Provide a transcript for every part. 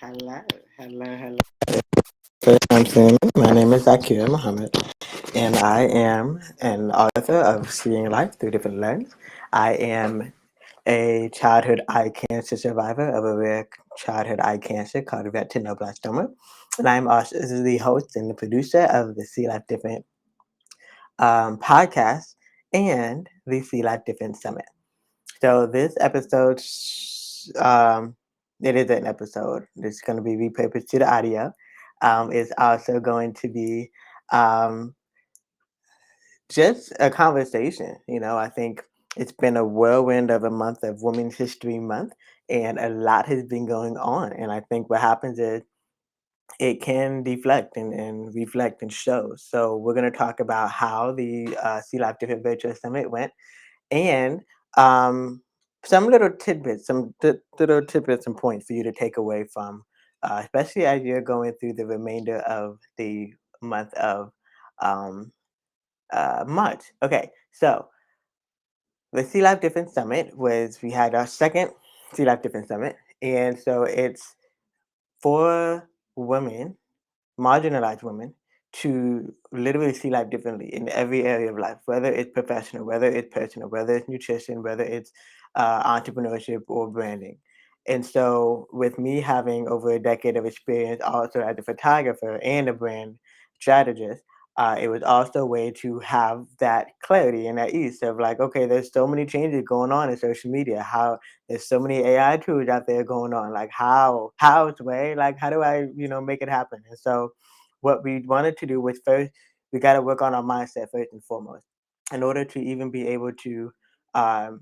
Hello, hello. First time seeing me. My name is Zakir Muhammad, and I am an author of Seeing Life Through Different Lens. I am a childhood eye cancer survivor of a rare childhood eye cancer called retinoblastoma, and I'm also the host and the producer of the See Life Different podcast and the See Life Different Summit. So this episode, it is an episode. It's going to be repurposed to the audio. It's also going to be um, just a conversation. I think it's been a whirlwind of a month of Women's History Month, and a lot has been going on. And I think what happens is it can deflect and reflect and show. So we're going to talk about how the Sea Life Different Virtual Summit went and um, some little tidbits, little tidbits and points for you to take away from, especially as you're going through the remainder of the month of um, March. Okay, so the Sea Life Different Summit we had our second Sea Life Different Summit, and so it's for women, marginalized women, to literally see life differently in every area of life, whether it's professional, whether it's personal, whether it's nutrition, whether it's entrepreneurship or branding. And so, with me having over a decade of experience also as a photographer and a brand strategist, it was also a way to have that clarity and that ease of like, okay, there's so many changes going on in social media. How there's so many AI tools out there going on. Like how's way? Like how do I, make it happen? And so what we wanted to do was first we got to work on our mindset first and foremost in order to even be able to um,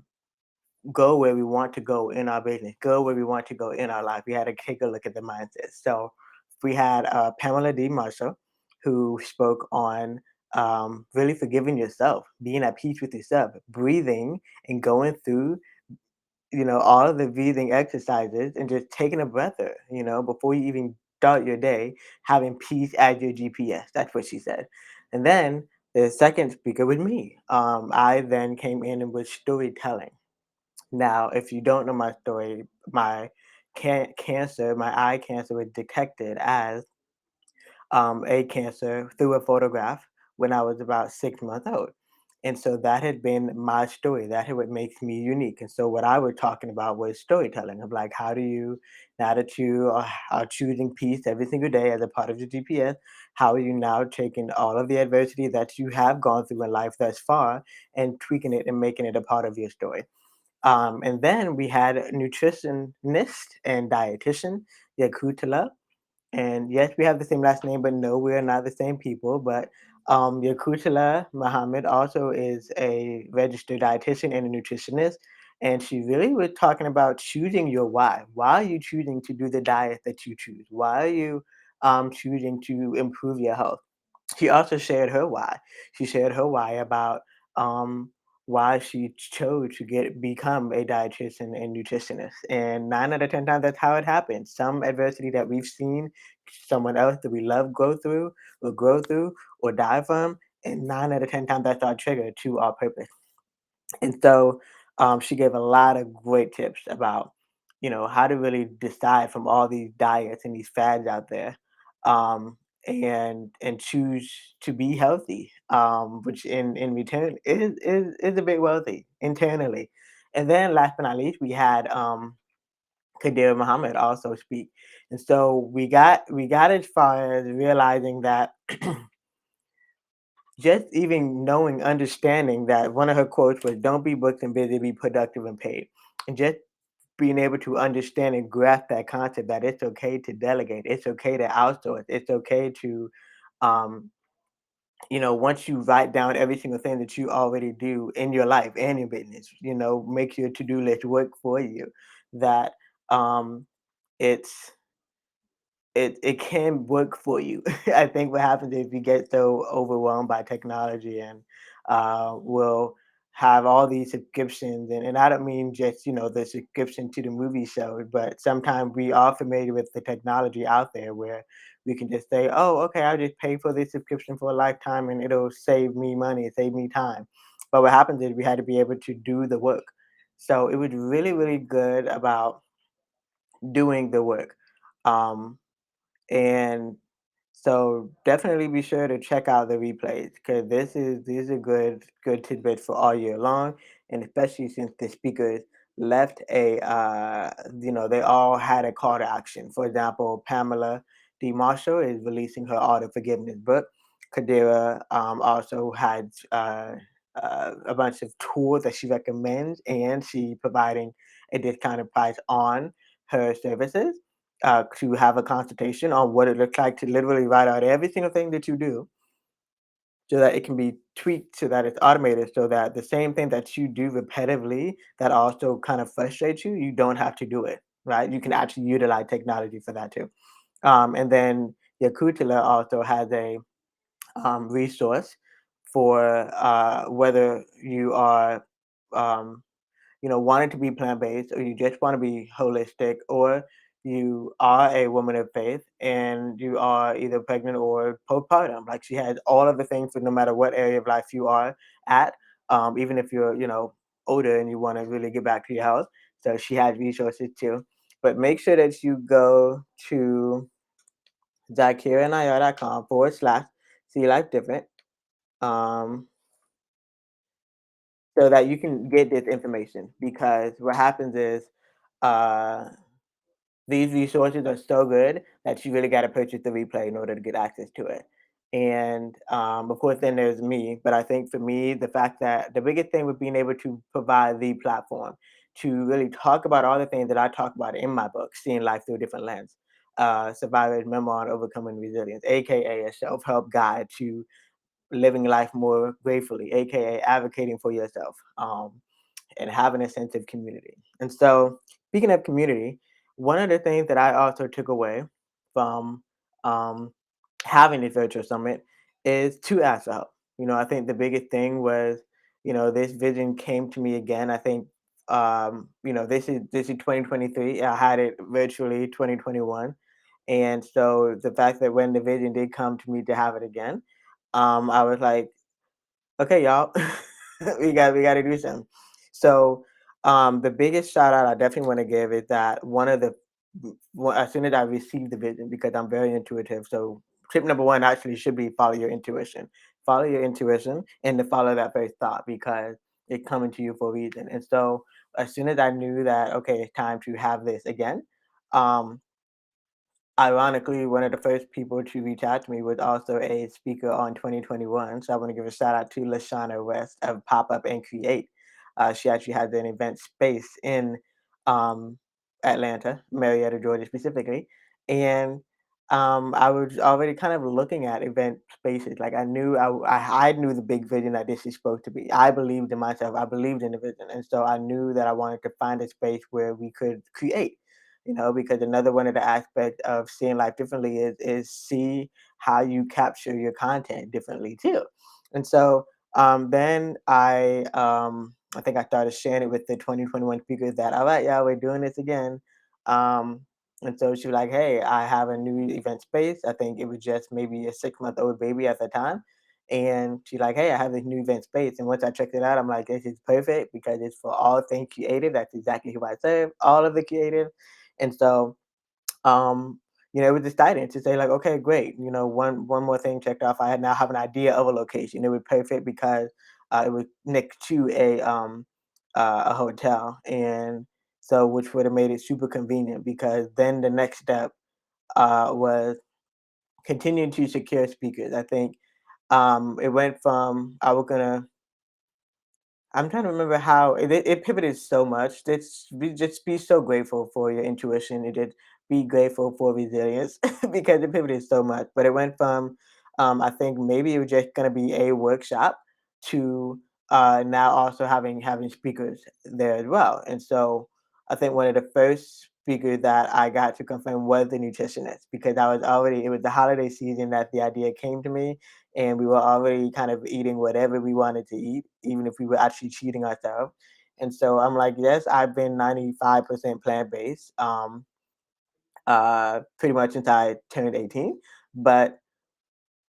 go where we want to go in our business, go where we want to go in our life. We had to take a look at the mindset. So we had Pamela D. Marshall, who spoke on really forgiving yourself, being at peace with yourself, breathing and going through, all of the breathing exercises and just taking a breather, before you even start your day, having peace as your GPS. That's what she said. And then the second speaker was me. I then came in and was storytelling. Now, if you don't know my story, my cancer, my eye cancer was detected as a cancer through a photograph when I was about 6 months old. And so that had been my story. That had what makes me unique. And so what I was talking about was storytelling of like, how do you, now that you are choosing peace every single day as a part of your GPS, how are you now taking all of the adversity that you have gone through in life thus far and tweaking it and making it a part of your story? And then we had a nutritionist and dietitian, YaQutullah. And yes, we have the same last name, but no, we are not the same people. But YaQutullah Muhammad also is a registered dietitian and a nutritionist. And she really was talking about choosing your why. Why are you choosing to do the diet that you choose? Why are you choosing to improve your health? She also shared her why. She shared her why about um, why she chose to become a dietitian and nutritionist. And 9 out of 10 times, that's how it happens. Some adversity that we've seen someone else that we love grow through, or die from. And 9 out of 10 times, that's our trigger to our purpose. And so she gave a lot of great tips about, how to really decide from all these diets and these fads out there, and choose to be healthy, which in return is a bit wealthy internally. And then last but not least, we had Khadirah Muhammad also speak. And so we got as far as realizing that just even knowing, understanding that one of her quotes was, "Don't be booked and busy, be productive and paid." And just being able to understand and grasp that concept that it's okay to delegate, it's okay to outsource, it's okay to, um, once you write down every single thing that you already do in your life and your business, make your to do list work for you. That it's it can work for you. I think what happens is we get so overwhelmed by technology and we'll have all these subscriptions and I don't mean just the subscription to the movie shows, but sometimes we are familiar with the technology out there where we can just say, oh, okay, I'll just pay for this subscription for a lifetime and it'll save me money, save me time. But what happens is we had to be able to do the work. So it was really, really good about doing the work. Um, and so definitely be sure to check out the replays because these are good tidbits for all year long, and especially since the speakers left they all had a call to action. For example, Pamela D. Marshall is releasing her Art of Forgiveness book. Khadirah also had a bunch of tools that she recommends, and she providing a discounted price on her services to have a consultation on what it looks like to literally write out every single thing that you do so that it can be tweaked so that it's automated so that the same thing that you do repetitively that also kind of frustrates you, you don't have to do it, right? You can actually utilize technology for that too. And then YaQutullah also has a resource for whether you are um, wanting to be plant-based or you just want to be holistic or you are a woman of faith and you are either pregnant or postpartum. Like she has all of the things for no matter what area of life you are at, even if you're, older and you want to really get back to your health. So she has resources too. But make sure that you go to zakiranair.com/, see life different. Um, so that you can get this information because what happens is uh these resources are so good that you really got to purchase the replay in order to get access to it. And of course, then there's me. But I think for me, the fact that the biggest thing with being able to provide the platform to really talk about all the things that I talk about in my book, Seeing Life Through a Different Lens, Survivor's Memoir on Overcoming Resilience, aka a self help guide to living life more gratefully, aka advocating for yourself. And having a sense of community. And so, speaking of community, one of the things that I also took away from um, having this virtual summit is to ask for help. I think the biggest thing was, this vision came to me again. I think, this is 2023. I had it virtually 2021, and so the fact that when the vision did come to me to have it again, I was like, okay, y'all, we got to do something. So, the biggest shout out I definitely want to give is that as soon as I received the vision, because I'm very intuitive. So, tip number one actually should be follow your intuition. Follow your intuition and to follow that first thought because it's coming to you for a reason. And so, as soon as I knew that, okay, it's time to have this again, um, ironically, one of the first people to reach out to me was also a speaker on 2021. So I want to give a shout out to Lashana West of Pop Up and Create. She actually has an event space in um, Atlanta, Marietta, Georgia specifically. And I was already kind of looking at event spaces. Like I knew I knew the big vision that this is supposed to be. I believed in myself. I believed in the vision. And so I knew that I wanted to find a space where we could create because another one of the aspects of seeing life differently is see how you capture your content differently too. And so then I think I started sharing it with the 2021 speakers that all right, yeah, we're doing this again. Um, and so she was like, hey, I have a new event space. I think it was just maybe a 6-month-old baby at the time. And she's like, hey, I have this new event space. And once I checked it out, I'm like, this is perfect because it's for all things creative. That's exactly who I serve, all of the creative. And so, um, it was exciting to say like, okay, great. One more thing checked off. I had now have an idea of a location. It was perfect because it was next to a hotel, and so which would have made it super convenient because then the next step was continuing to secure speakers. I think it went from I was gonna I'm trying to remember how it pivoted so much. Just be so grateful for your intuition. It did be grateful for resilience because it pivoted so much. But it went from I think maybe it was just gonna be a workshop to now also having speakers there as well. And so I think one of the first speakers that I got to confirm was the nutritionist because it was the holiday season that the idea came to me and we were already kind of eating whatever we wanted to eat, even if we were actually cheating ourselves. And so I'm like, yes, I've been 95% plant based, pretty much since I turned 18, but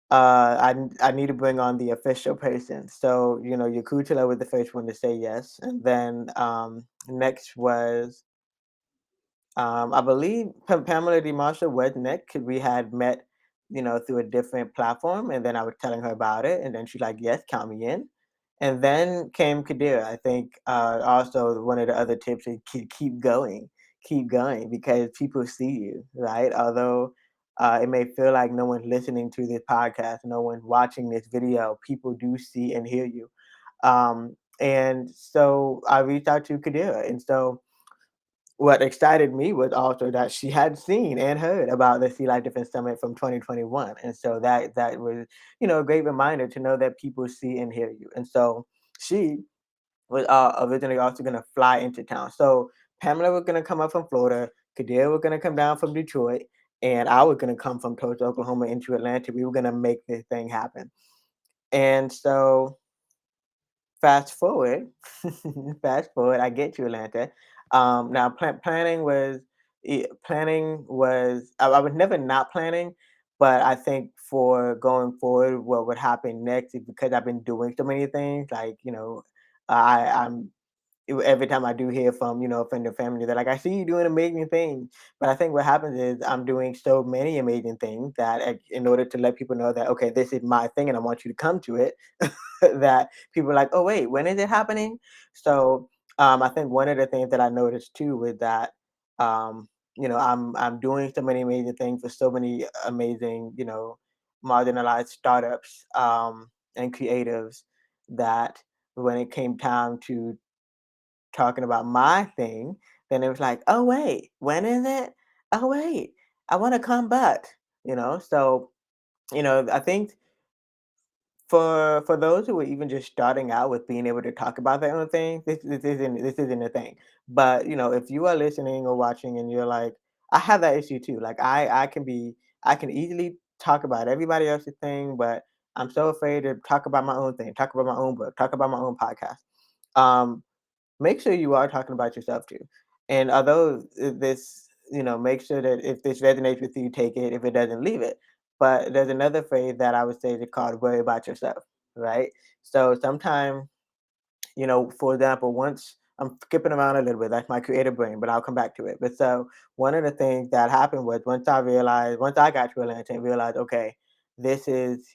I need to bring on the official person. So Yakutula was the first one to say yes, and then next was I believe Pamela DiMarshall was next 'cause we had met, through a different platform, and then I was telling her about it, and then she's like, "Yes, count me in." And then came Khadirah. I think also one of the other tips is keep going because people see you, right? Although it may feel like no one's listening to this podcast, no one's watching this video, people do see and hear you. And so I reached out to Khadirah, and so what excited me was also that she had seen and heard about the Sea Life Defense Summit from 2021, and so that was, a great reminder to know that people see and hear you. And so she was originally also going to fly into town. So Pamela was going to come up from Florida, Kadir was going to come down from Detroit, and I was going to come from Tulsa, Oklahoma into Atlanta. We were going to make this thing happen. And so fast forward, fast forward, I get to Atlanta. Now planning was I was never not planning, but I think for going forward, what would happen next is because I've been doing so many things, like I'm every time I do hear from, a friend or family, they're like, I see you doing amazing things. But I think what happens is I'm doing so many amazing things that in order to let people know that, okay, this is my thing and I want you to come to it, that people are like, oh, wait, when is it happening? So I think one of the things that I noticed too was that, um, I'm doing so many amazing things for so many amazing, marginalized startups and creatives that when it came time to talking about my thing, then it was like, "Oh, wait, when is it? Oh, wait, I wanna come back," So, I think for those who are even just starting out with being able to talk about their own thing, this isn't a thing. But, if you are listening or watching and you're like, I have that issue too. Like I can easily talk about everybody else's thing, but I'm so afraid to talk about my own thing, talk about my own book, talk about my own podcast. Um, Make sure you are talking about yourself too. And although make sure that if this resonates with you, take it. If it doesn't, leave it. But there's another phrase that I would say is called worry about yourself, right? So sometimes, for example, once I'm skipping around a little bit, that's my creative brain, but I'll come back to it. But so one of the things that happened was once I got to Atlanta and realized, okay, this is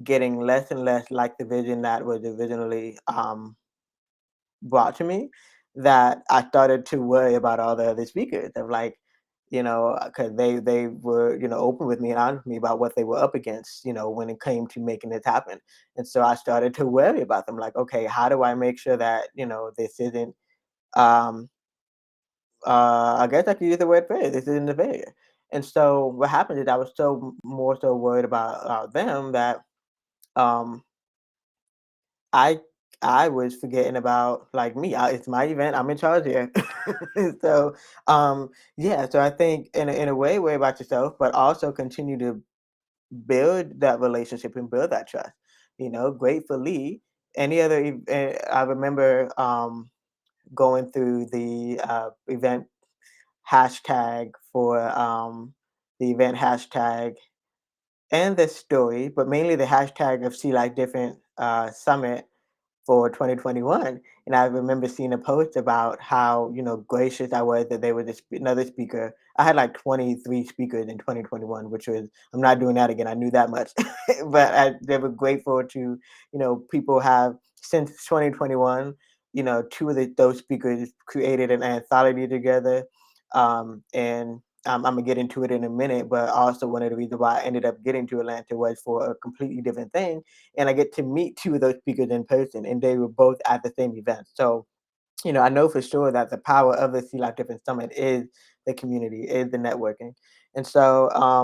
getting less and less like the vision that was originally brought to me, that I started to worry about all the other speakers of like, because they were open with me and honest with me about what they were up against, when it came to making this happen. And so I started to worry about them, like, okay, how do I make sure that this isn't um I guess I could use the word failure. This isn't a failure. And so what happened is I was more so worried about them that um I I was forgetting about like me. It's my event. I'm in charge here. so yeah. So I think in a way, worry about yourself, but also continue to build that relationship and build that trust. Gratefully, any other. I remember going through the event hashtag for the event hashtag and the story, but mainly the hashtag of See Like Different Summit for 2021. And I remember seeing a post about how, gracious I was that they were another speaker. I had like 23 speakers in 2021, which was, I'm not doing that again. I knew that much. but they were grateful to, people have since 2021, two of those speakers created an anthology together. And I'm gonna get into it in a minute, but also one of the reasons why I ended up getting to Atlanta was for a completely different thing, and I get to meet two of those speakers in person, and they were both at the same event. So, I know for sure that the power of the Sea Life Different Summit is the community, is the networking. And so, I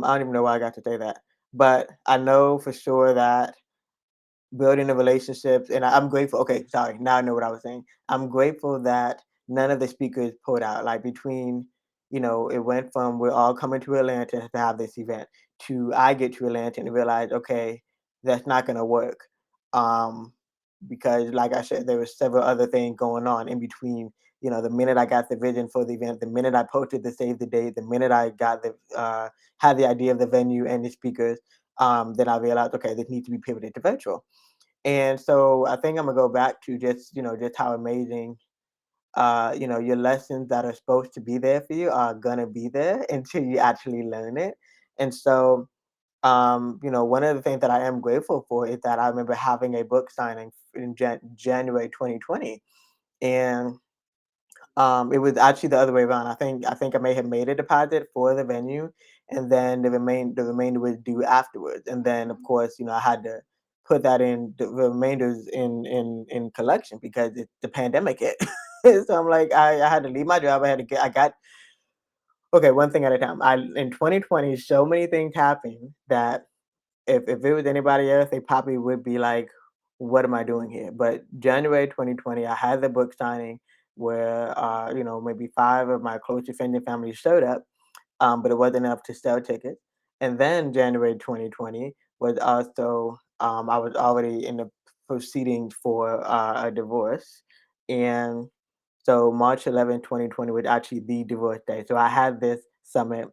don't even know why I got to say that, but I know for sure that building the relationships, and I'm grateful. Okay, sorry, now I know what I was saying. I'm grateful that none of the speakers pulled out. Like between, it went from we're all coming to Atlanta to have this event to I get to Atlanta and realize, okay, that's not gonna work. Um, because like I said, there were several other things going on in between. The minute I got the vision for the event, the minute I posted the save the date, the minute I got the had the idea of the venue and the speakers, then I realized, okay, this needs to be pivoted to virtual. And so I think I'm gonna go back to just how amazing your lessons that are supposed to be there for you are gonna be there until you actually learn it. And so, one of the things that I am grateful for is that I remember having a book signing in January 2020, and it was actually the other way around. I think I may have made a deposit for the venue, and then the remainder was due afterwards. And then, of course, I had to put that in the remainders in collection because the pandemic hit. So I'm like, I had to leave my job. I got okay, one thing at a time. I In 2020, so many things happened that if it was anybody else, they probably would be like, "What am I doing here?" But January 2020, I had the book signing where maybe five of my closest friends and family showed up, but it wasn't enough to sell tickets. And then January 2020 was also I was already in the proceedings for a divorce, and so March 11th, 2020 was actually the divorce day. So I had this summit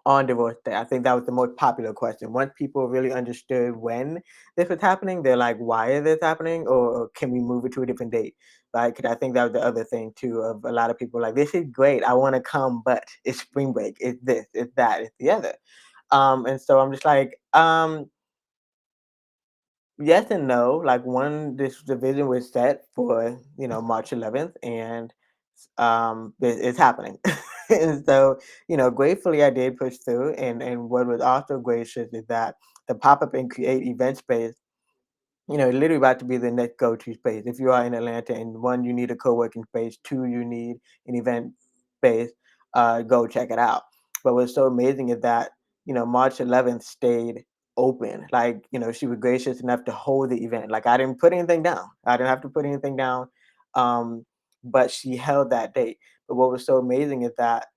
on divorce day. I think that was the most popular question. Once people really understood when this was happening, they're like, "Why is this happening?" Or "Can we move it to a different date?" Right? 'Cause I think that was the other thing too of a lot of people like, "This is great. I want to come, but it's spring break. It's this. It's that. It's the other." And so I'm just like, yes and no. Like one, this division was set for March 11th, and it's happening. And so gratefully I did push through. And what was also gracious is that the pop up and create event space literally about to be the next go-to space. If you are in Atlanta and one, you need a co-working space, two, you need an event space, go check it out. But what's so amazing is that, March 11th stayed open. Like, she was gracious enough to hold the event. Like I didn't put anything down. I didn't have to put anything down. Um, but she held that date. But what was so amazing is that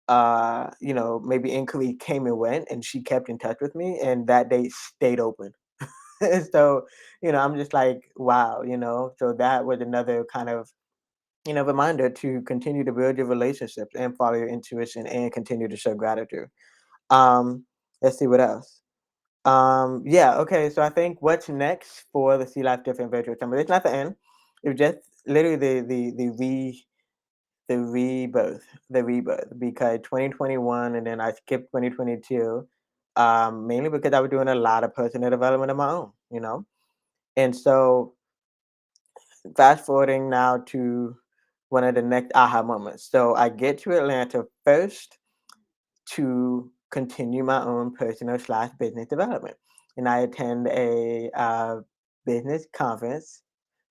maybe inquiry came and went and she kept in touch with me and that date stayed open. So, I'm just like, wow, so that was another kind of, reminder to continue to build your relationships and follow your intuition and continue to show gratitude. Um, let's see what else. Yeah, okay. So I think what's next for the Sea Life Different Virtual Summit, it's not the end. It's just literally the rebirth, because 2021 and then I skipped 2022, mainly because I was doing a lot of personal development of my own. And so, fast forwarding now to one of the next aha moments. So, I get to Atlanta first to continue my own personal/business development, and I attend a business conference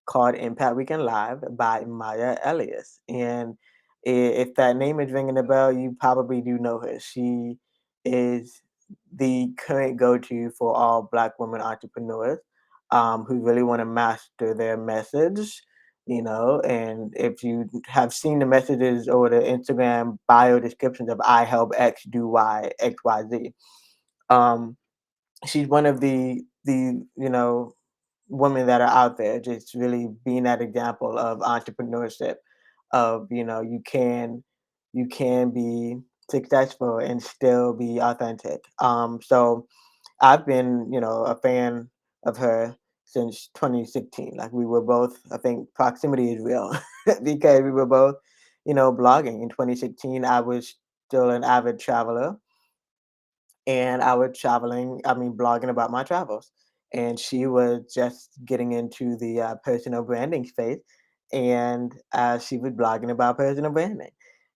called Impact Weekend Live by Maya Elious. And if that name is ringing a bell, you probably do know her. She is the current go-to for all Black women entrepreneurs who really want to master their message. And if you have seen the messages or the Instagram bio descriptions of "I help X do Y X Y Z," um, she's one of the women that are out there just really being that example of entrepreneurship of you can be successful and still be authentic. So I've been a fan of her since 2016. Like we were both, I think proximity is real because we were both blogging in 2016. I was still an avid traveler and I was traveling, I mean, blogging about my travels. And she was just getting into the personal branding space, and she was blogging about personal branding.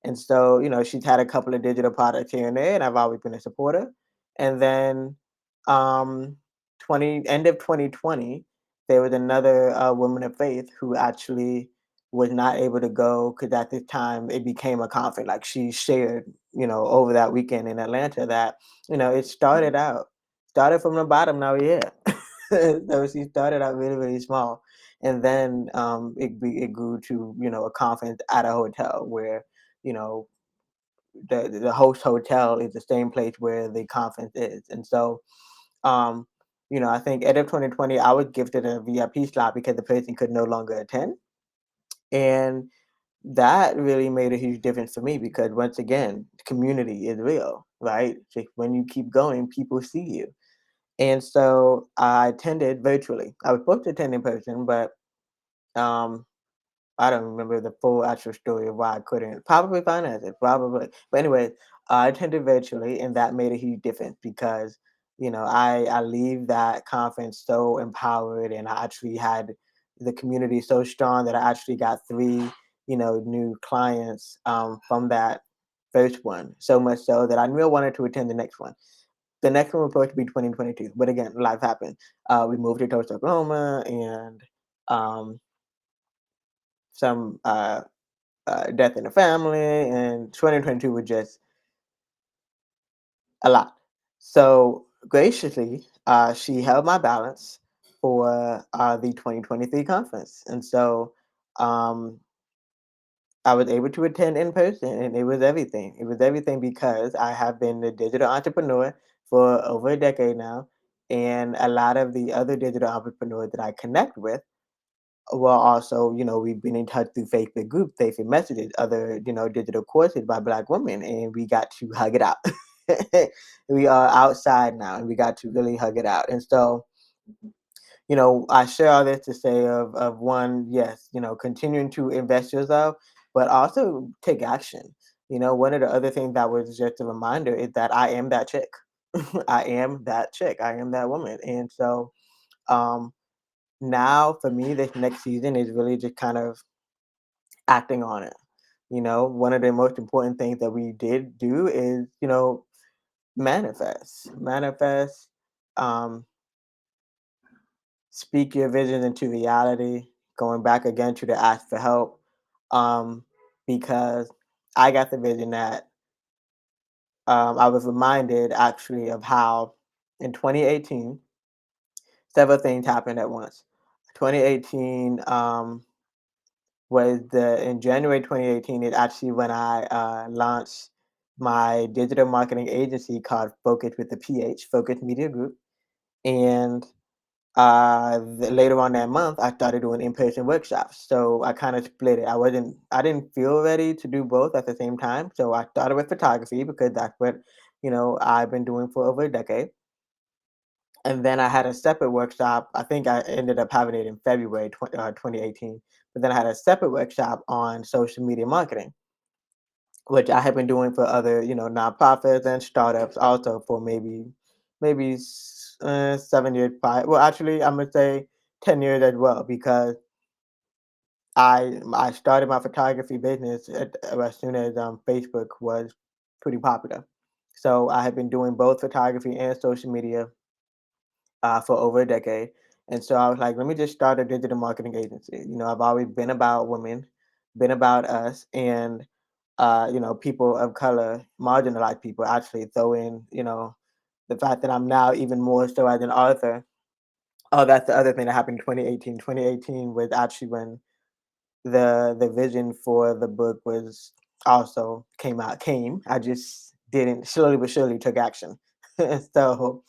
And so, she's had a couple of digital products here and there, and I've always been a supporter. And then, um, end of 2020, there was another woman of faith who actually was not able to go because at this time it became a conflict. Like she shared, over that weekend in Atlanta that it started from the bottom, now we're here. So she started out really, really small. And then it grew to, a conference at a hotel where, you know, the host hotel is the same place where the conference is. And so, um, I think end of 2020, I was gifted a VIP slot because the person could no longer attend. And that really made a huge difference for me because once again, community is real, right? Like when you keep going, people see you. And so I attended virtually. I was supposed to attend in person, but um, I don't remember the full actual story of why I couldn't. Probably finances, probably. But anyway, I attended virtually, and that made a huge difference because I leave that conference so empowered, and I actually had the community so strong that I actually got three new clients from that first one. So much so that I knew I wanted to attend the next one. The next one was supposed to be 2022, but again, life happened. We moved to Tulsa, Oklahoma, and um, some death in the family, and 2022 was just a lot. So graciously, she held my balance for the 2023 conference, and so um, I was able to attend in person, and it was everything. It was everything because I have been a digital entrepreneur for over a decade now, and a lot of the other digital entrepreneurs that I connect with. Well, also, we've been in touch through Facebook groups, Facebook messages, other, digital courses by Black women, and we got to hug it out. We are outside now, and we got to really hug it out. And so, I share all this to say of one, yes, continuing to invest yourself, but also take action. One of the other things that was just a reminder is that I am that chick. I am that chick. I am that woman. And so, um, now for me, this next season is really just kind of acting on it. One of the most important things that we did do is, manifest, um, speak your vision into reality, going back again to the ask for help, um, because I got the vision that I was reminded actually of how in 2018, several things happened at once. 2018, was the in January 2018 is actually when I launched my digital marketing agency called Focus with the PH, Focus Media Group. And later on that month, I started doing in-person workshops. So I kind of split it. I didn't feel ready to do both at the same time. So I started with photography because that's what, I've been doing for over a decade. And then I had a separate workshop. I think I ended up having it in February 2018. But then I had a separate workshop on social media marketing, which I have been doing for other, nonprofits and startups also for maybe 7 years. Well, actually, I'm gonna say 10 years as well because I started my photography business as soon as Facebook was pretty popular. So I have been doing both photography and social media for over a decade. And so I was like, let me just start a digital marketing agency. I've always been about women, been about us, and people of color, marginalized people. Actually, throw in, the fact that I'm now even more so as an author. Oh, that's the other thing that happened in 2018. 2018 was actually when the vision for the book was also came. I just didn't slowly but surely took action. So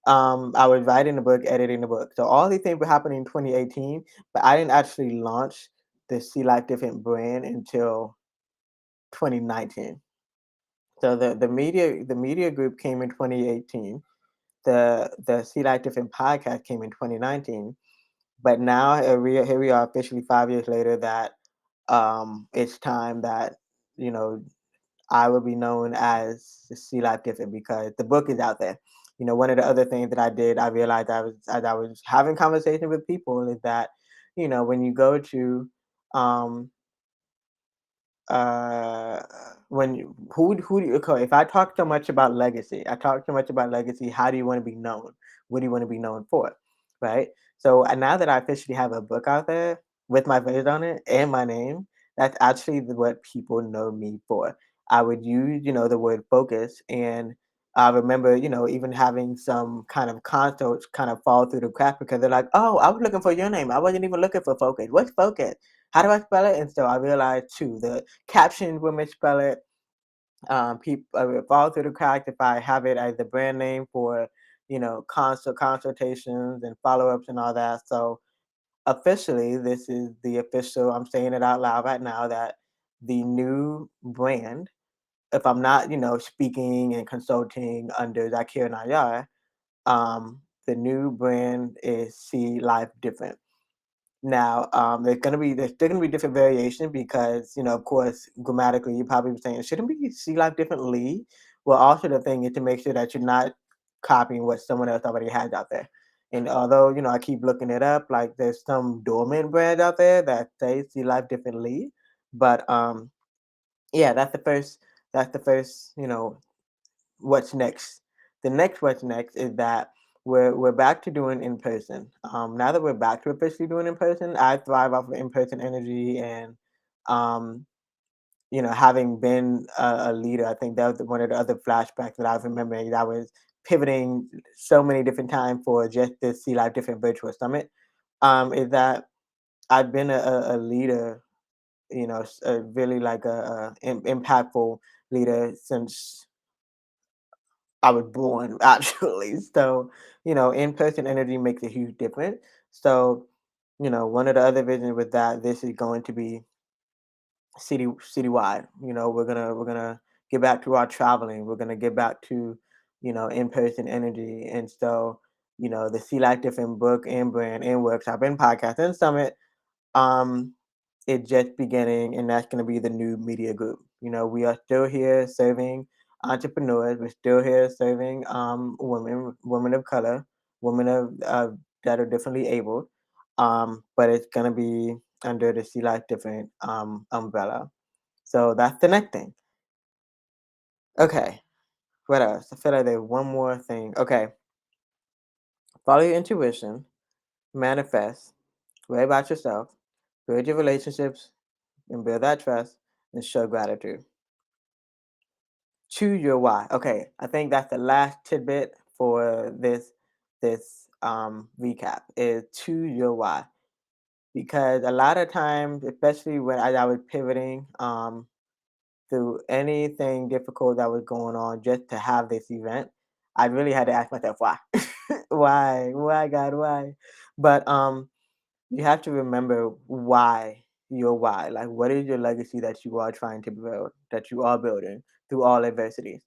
I was writing the book, editing the book. So all these things were happening in 2018, but I didn't actually launch the See Life Different brand until 2019. So the media group came in 2018. The See Life Different podcast came in 2019. But now here we are officially 5 years later that it's time that you know I will be known as See Life Different because the book is out there. One of the other things that I did, I realized as I was having conversation with people is that, when you go to um uh when you, who do you okay, if I talk so much about legacy, I talk so much about legacy, how do you want to be known? What do you want to be known for? Right? So now that I officially have a book out there with my face on it and my name, that's actually what people know me for. I would use, the word focus, and I remember, even having some kind of consults kind of fall through the crack because they're like, "Oh, I was looking for your name. I wasn't even looking for focus. What's focus? How do I spell it?" And so I realized too, the captions will misspell it. People fall through the cracks if I have it as the brand name for, consultations and follow ups and all that. So officially, this is the official. I'm saying it out loud right now that the new brand, if I'm not, speaking and consulting under Zakir Nayar, the new brand is See Life Different. Now, there's still gonna be different variation because, of course, grammatically, you probably be saying, shouldn't we see life differently? Well, also the thing is to make sure that you're not copying what someone else already has out there. And although, I keep looking it up, like there's some dormant brands out there that say see life differently. But yeah, that's the first, what's next. The next what's next is that we're back to doing in person. Now that we're back to officially doing in person, I thrive off of in person energy, and um, having been a leader, I think that was one of the other flashbacks that I was remembering. That I was pivoting so many different times for just this Sea Life Different virtual summit. Is that I've been a leader, really like a impactful leader since I was born actually. So, in-person energy makes a huge difference. So, one of the other visions with that, this is going to be citywide. We're gonna get back to our traveling. We're gonna get back to, in-person energy. And so, the See Like Different book and brand and workshop and podcast and summit, um, it just beginning, and that's going to be the new media group. We are still here serving entrepreneurs. We're still here serving women of color, women that are differently able. But it's going to be under the See Life Different umbrella. So that's the next thing. Okay, what else? I feel like there's one more thing. Okay, follow your intuition, manifest, write about yourself, build your relationships, and build that trust, and show gratitude. Choose your why. Okay, I think that's the last tidbit for this recap is choose your why. Because a lot of times, especially when I was pivoting through anything difficult that was going on just to have this event, I really had to ask myself why. Why God, why? But you have to remember why, your why. Like, what is your legacy that you are trying to build, that you are building through all adversities?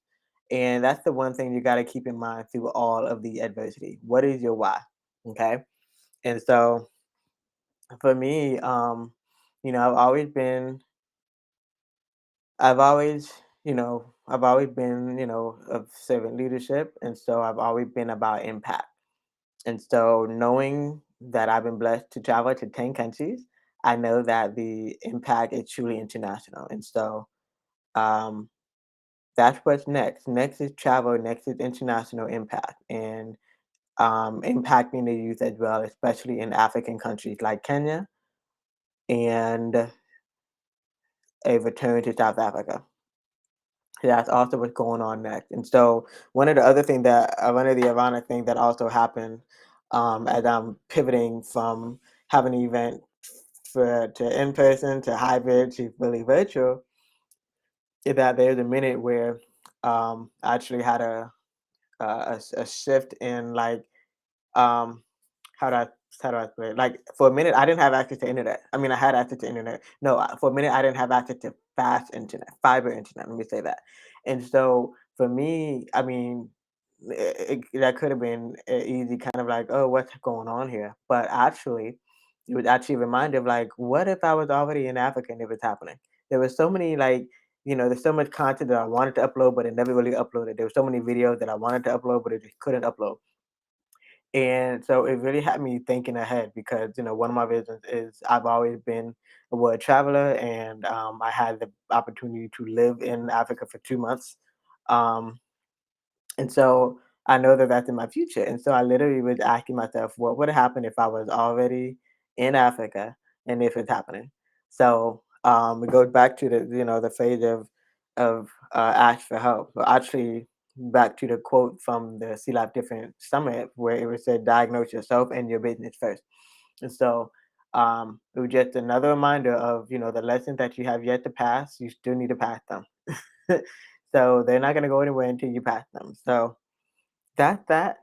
And that's the one thing you got to keep in mind through all of the adversity. What is your why? Okay. And so for me, I've always been, I've always been, of servant leadership. And so I've always been about impact. And so, knowing that I've been blessed to travel to 10 countries, I know that the impact is truly international. And so, um, that's what's next. Next is travel, next is international impact, and impacting the youth as well, especially in African countries like Kenya, and a return to South Africa. That's also what's going on next. And so, one of the ironic things that also happened as I'm pivoting from having an event to in person to hybrid to fully virtual is that there's a minute where I actually had a shift in like um how do I how do I put it? Like for a minute, I didn't have access to internet. I mean, I had access to internet. No, for a minute, I didn't have access to fast internet, fiber internet. Let me say that. And so for me, I mean, that could have been easy, kind of like, oh, what's going on here? But actually, it was actually a reminder of like, what if I was already in Africa and it was happening? There was so many like, there's so much content that I wanted to upload, but it never really uploaded. There were so many videos that I wanted to upload, but it just couldn't upload. And so it really had me thinking ahead because, one of my visions is I've always been a world traveler, and I had the opportunity to live in Africa for 2 months. Um, and so I know that that's in my future. And so I literally was asking myself, what would happen if I was already in Africa and if it's happening? So it goes back to the phase of ask for help. But actually, back to the quote from the Sea Life Different Summit where it was said, diagnose yourself and your business first. And so it was just another reminder of, the lessons that you have yet to pass, you still need to pass them. So they're not going to go anywhere until you pass them. So that's that.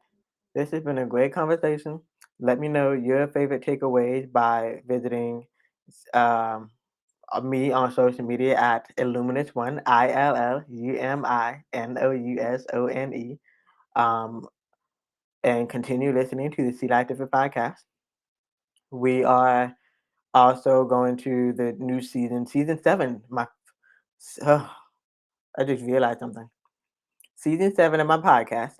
This has been a great conversation. Let me know your favorite takeaways by visiting um, me on social media at Illuminous1, ILLUMINOUSONE, um, and continue listening to the Sea Life Different podcast. We are Also going to the new season, season 7. I just realized something. Season 7 of my podcast.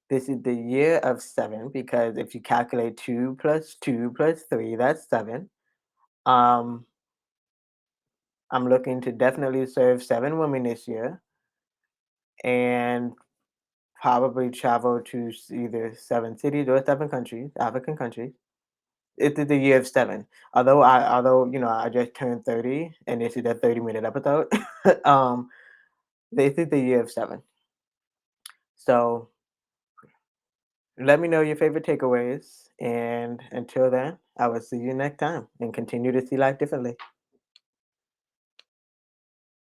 This is the year of 7 because if you calculate 2 plus 2 plus 3, that's 7. Um, I'm looking to definitely serve 7 women this year and probably travel to either 7 cities or 7 countries, African countries. It is the year of 7. Although I just turned 30 and this is a 30-minute episode, um, this is the year of 7. So let me know your favorite takeaways. And until then, I will see you next time and continue to see life differently.